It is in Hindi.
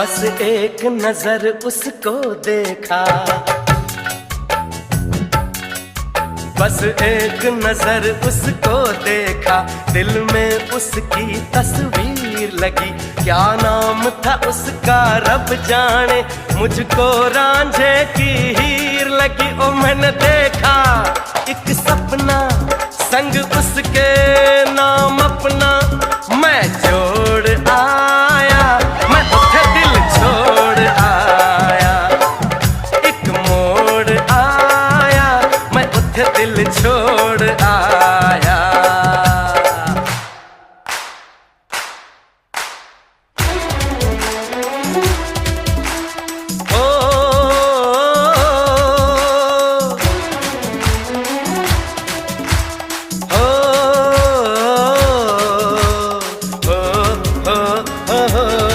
बस एक नजर उसको देखा, बस एक नजर उसको देखा, दिल में उसकी तस्वीर लगी। क्या नाम था उसका रब जाने, मुझको रांझे की हीर लगी। ओ मैंने देखा एक सपना, संग उसके नाम अपना मैं जोड़ आया, मैं उठे दिल छोड़ आया। एक मोड़ आया, मैं उठे दिल छोड़ आया। Oh